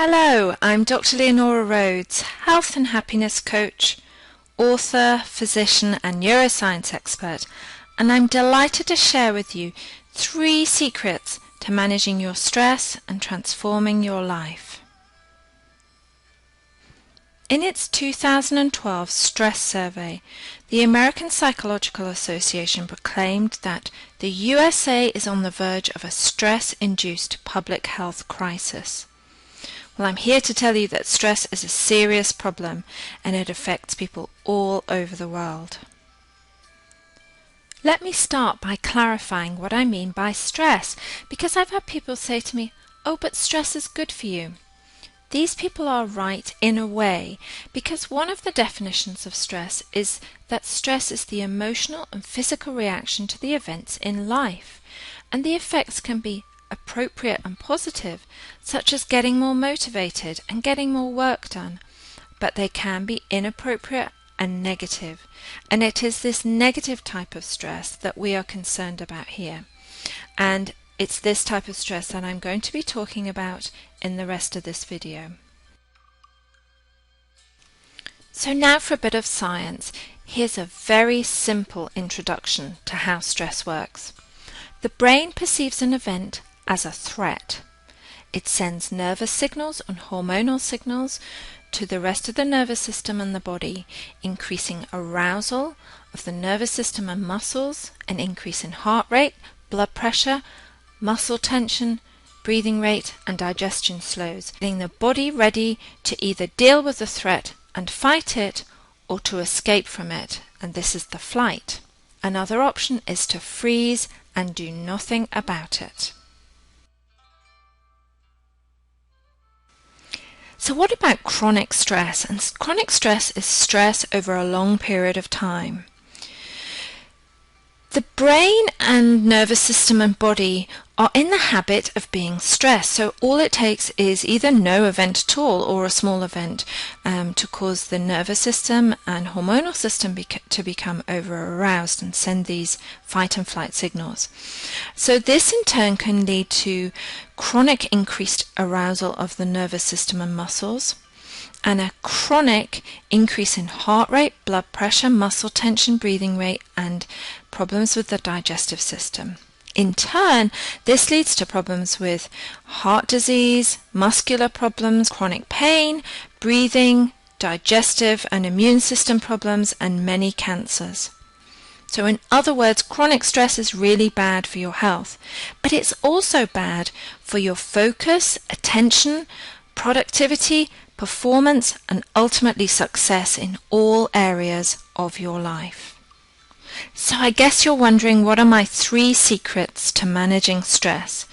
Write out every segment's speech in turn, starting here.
Hello, I'm Dr. Leonora Rhodes, health and happiness coach, author, physician and neuroscience expert, and I'm delighted to share with you 3 secrets to managing your stress and transforming your life. In its 2012 stress survey, the American Psychological Association proclaimed that the USA is on the verge of a stress-induced public health crisis. Well, I'm here to tell you that stress is a serious problem and it affects people all over the world. Let me start by clarifying what I mean by stress, because I've had people say to me, "Oh, but stress is good for you." These people are right in a way, because one of the definitions of stress is that stress is the emotional and physical reaction to the events in life, and the effects can be appropriate and positive, such as getting more motivated and getting more work done, but they can be inappropriate and negative, and it is this negative type of stress that we are concerned about here, and it's this type of stress that I'm going to be talking about in the rest of this video. So now for a bit of science. Here's a very simple introduction to how stress works. The brain perceives an event as a threat. It sends nervous signals and hormonal signals to the rest of the nervous system and the body, increasing arousal of the nervous system and muscles, an increase in heart rate, blood pressure, muscle tension, breathing rate, and digestion slows, getting the body ready to either deal with the threat and fight it or to escape from it, and this is the flight. Another option is to freeze and do nothing about it. So what about chronic stress? And chronic stress is stress over a long period of time. The brain and nervous system and body are in the habit of being stressed, so all it takes is either no event at all or a small event to cause the nervous system and hormonal system to become over-aroused and send these fight and flight signals. So this in turn can lead to chronic increased arousal of the nervous system and muscles, and a chronic increase in heart rate, blood pressure, muscle tension, breathing rate, and problems with the digestive system. In turn, this leads to problems with heart disease, muscular problems, chronic pain, breathing, digestive and immune system problems, and many cancers. So in other words, chronic stress is really bad for your health, but it's also bad for your focus, attention, productivity, performance, and ultimately success in all areas of your life. So I guess you're wondering, what are my 3 secrets to managing stress?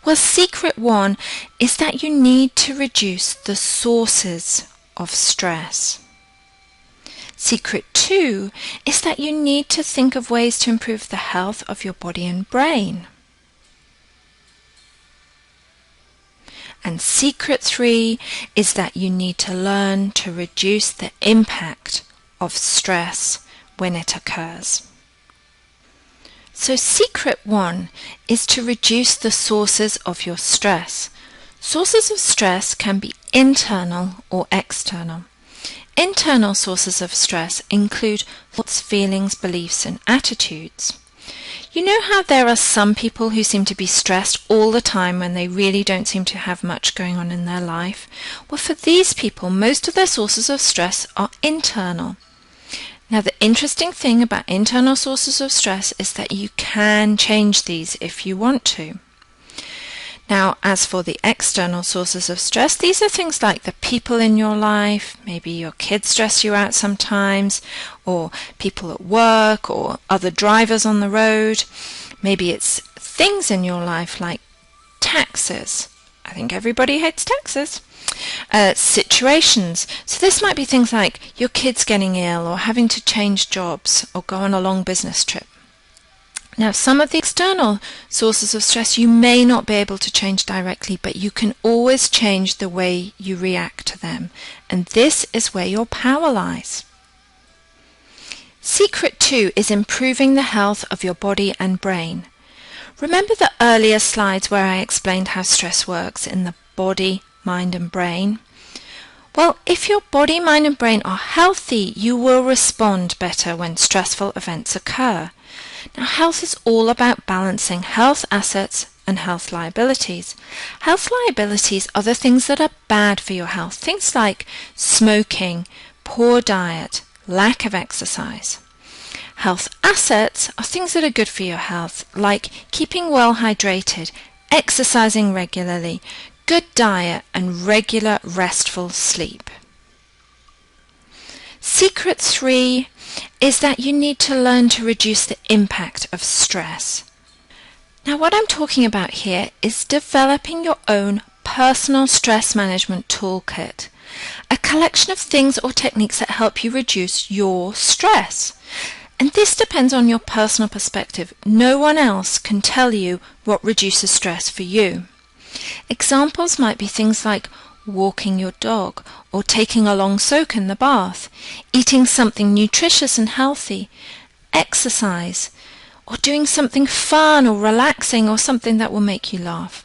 Well, secret 1 is that you need to reduce the sources of stress. Secret 2 is that you need to think of ways to improve the health of your body and brain. And secret 3 is that you need to learn to reduce the impact of stress when it occurs. So secret 1 is to reduce the sources of your stress. Sources of stress can be internal or external. Internal sources of stress include thoughts, feelings, beliefs, and attitudes. You know how there are some people who seem to be stressed all the time when they really don't seem to have much going on in their life? Well, for these people, most of their sources of stress are internal. Now, the interesting thing about internal sources of stress is that you can change these if you want to. Now, as for the external sources of stress, these are things like the people in your life. Maybe your kids stress you out sometimes, or people at work, or other drivers on the road. Maybe it's things in your life like taxes. I think everybody hates taxes. Situations. So this might be things like your kids getting ill, or having to change jobs, or go on a long business trip. Now, some of the external sources of stress you may not be able to change directly, but you can always change the way you react to them. And this is where your power lies. Secret 2 is improving the health of your body and brain. Remember the earlier slides where I explained how stress works in the body, mind and brain? Well, if your body, mind and brain are healthy, you will respond better when stressful events occur. Now, health is all about balancing health assets and health liabilities. Health liabilities are the things that are bad for your health, things like smoking, poor diet, lack of exercise. Health assets are things that are good for your health, like keeping well hydrated, exercising regularly, good diet, and regular restful sleep. Secret 3 is that you need to learn to reduce the impact of stress. Now, what I'm talking about here is developing your own personal stress management toolkit, a collection of things or techniques that help you reduce your stress. And this depends on your personal perspective. No one else can tell you what reduces stress for you. Examples might be things like walking your dog, or taking a long soak in the bath, eating something nutritious and healthy, exercise, or doing something fun or relaxing or something that will make you laugh.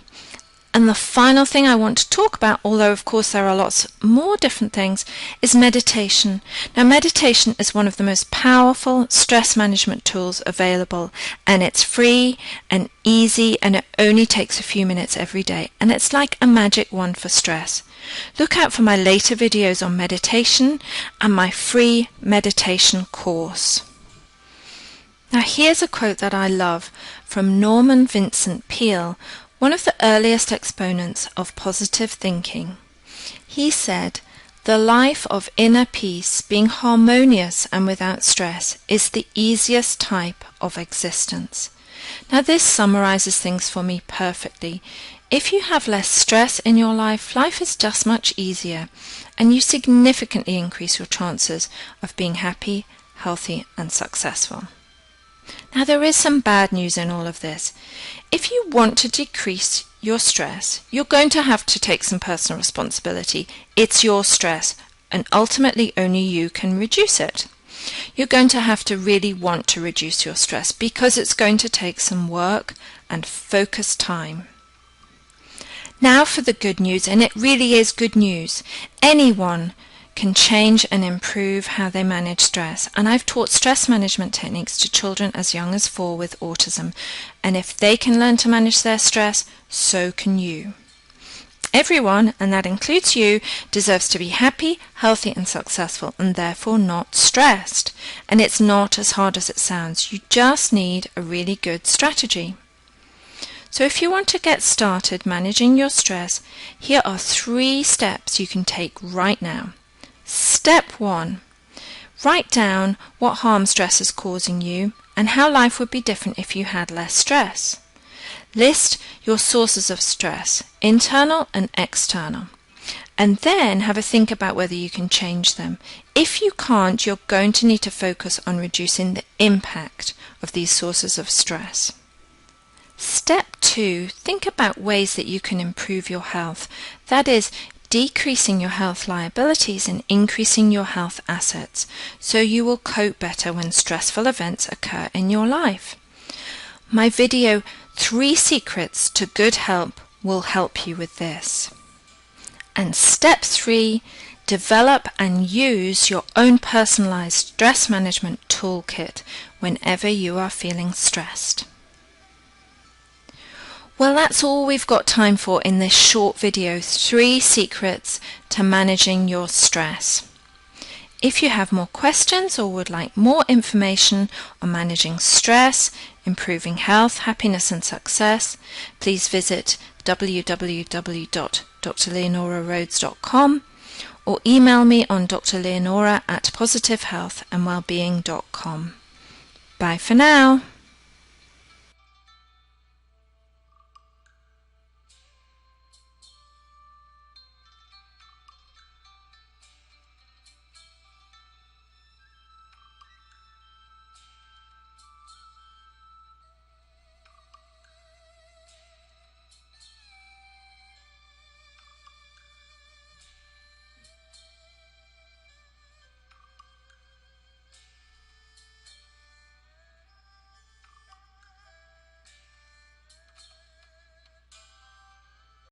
And the final thing I want to talk about, although of course there are lots more different things, is meditation. Now, meditation is one of the most powerful stress management tools available, and it's free and easy, and it only takes a few minutes every day, and it's like a magic wand for stress. Look out for my later videos on meditation and my free meditation course. Now, here's a quote that I love from Norman Vincent Peale, one of the earliest exponents of positive thinking. He said, "The life of inner peace, being harmonious and without stress, is the easiest type of existence." Now, this summarizes things for me perfectly. If you have less stress in your life, life is just much easier, and you significantly increase your chances of being happy, healthy, and successful. Now, there is some bad news in all of this. If you want to decrease your stress, you're going to have to take some personal responsibility. It's your stress, and ultimately only you can reduce it. You're going to have to really want to reduce your stress, because it's going to take some work and focused time. Now for the good news, and it really is good news. Anyone can change and improve how they manage stress, and I've taught stress management techniques to children as young as 4 with autism, and if they can learn to manage their stress, so can you. Everyone, and that includes you, deserves to be happy, healthy, and successful, and therefore not stressed. And it's not as hard as it sounds. You just need a really good strategy. So if you want to get started managing your stress, here are 3 steps you can take right now. Step 1. Write down what harm stress is causing you and how life would be different if you had less stress. List your sources of stress, internal and external, and then have a think about whether you can change them. If you can't, you're going to need to focus on reducing the impact of these sources of stress. Step 2. Think about ways that you can improve your health. That is, decreasing your health liabilities and increasing your health assets, so you will cope better when stressful events occur in your life. My video 3 Secrets to Good Health will help you with this. And step 3, develop and use your own personalized stress management toolkit whenever you are feeling stressed. Well, that's all we've got time for in this short video, 3 secrets to managing your stress. If you have more questions or would like more information on managing stress, improving health, happiness and success, please visit www.drleonorarhodes.com or email me on drleonora@positivehealthandwellbeing.com. Bye for now.